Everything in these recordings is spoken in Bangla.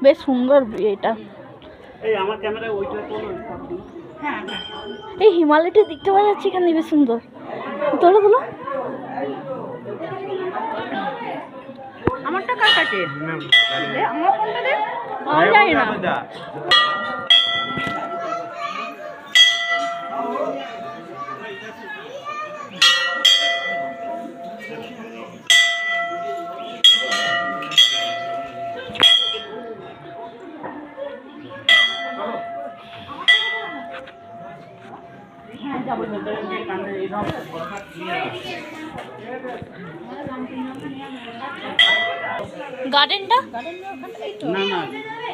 বেশ সুন্দর এটা। এই হিমালয়টা দেখতে পাওয়া যাচ্ছে এখানে, বেশ সুন্দর। তোলো তোলো। আমারটা কার কাছে? আমার ফোনটা দে। আমি জানি না। গার্ডেনটা না না,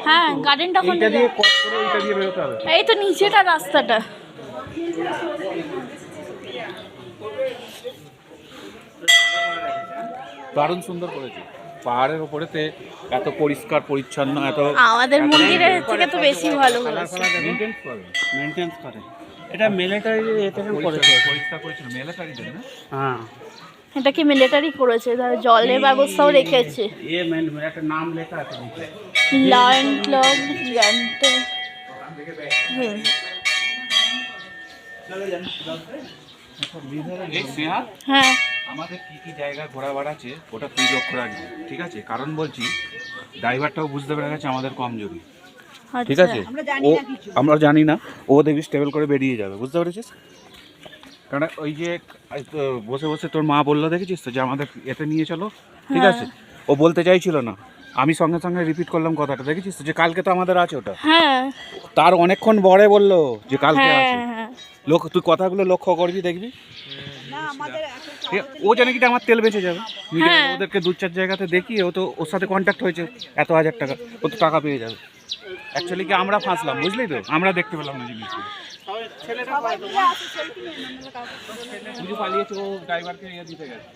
হ্যাঁ গার্ডেনটা কোনটা? এটা দিয়ে কট করে এটা দিয়ে বেরোতে হবে। এই তো নিচেটা রাস্তাটা। দারুণ সুন্দর করেছে, পাহাড়ের উপরেতে এত পরিষ্কার পরিচ্ছন্ন, এত আমাদের মন্দিরের থেকে তো বেশি ভালো হয়েছে। মেইনটেন্স করে। এটা মিলিটারি এতে করেছে, পরিষ্কার করেছিল মিলিটারিদের না? হ্যাঁ, এটা কি মিলিটারি করেছে, তার জলের ব্যবস্থাও রেখেছে। একটা নাম লেখা আছে নিচে, লায়ন ক্লাব জানতে। এই স্নেহা, হ্যাঁ আমাদের কি কি জায়গা ঘোরা আছে ওটা তুই লক্ষ্য রাখবি, ঠিক আছে? কারণ বলছি ড্রাইভারটাও বুঝতে পেরে গেছে আমাদের কমজোরি, ঠিক আছে? ও আমরা জানি না, ও দেখবি স্টেবল করে বেরিয়ে যাবে, বুঝতে পেরেছিস? কারণ ওই যে বসে বসে তোর মা বললো দেখেছিস তো যে আমাদের এতে নিয়ে চলো, ঠিক আছে? ও বলতে চাইছিল না, আমি সঙ্গে সঙ্গে রিপিট করলাম কথাটা, দেখেছিস তো যে কালকে তো আমাদের আছে ওটা। হ্যাঁ তার অনেকক্ষণ পরে বললো যে কালকে হ্যাঁ আছে। হ্যাঁ। লোক তুই কথাগুলো লক্ষ্য করবি, দেখবি ও জানে কি আমার তেল বেঁচে যাবে। ওদেরকে 2-4 জায়গাতে দেখি, ও তো ওর সাথে কন্ট্যাক্ট হয়েছে, এত 1000 টাকা, ও তো টাকা পেয়ে যাবে। অ্যাকচুয়ালি কি আমরা ফাঁসলাম, বুঝলি তো? আমরা দেখতে পেলাম না জিনিসগুলো। পুজো পালিয়েছে, ও ড্রাইভারকে ইয়ে দিতে গেছে।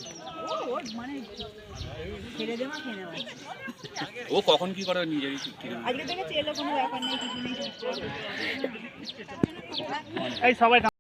ও কখন কি করে নিজেরই ঠিক ঠিক আজকে দেখেছি এলো কোনো ব্যাপার নেই, কিছু নেই। এই সবাই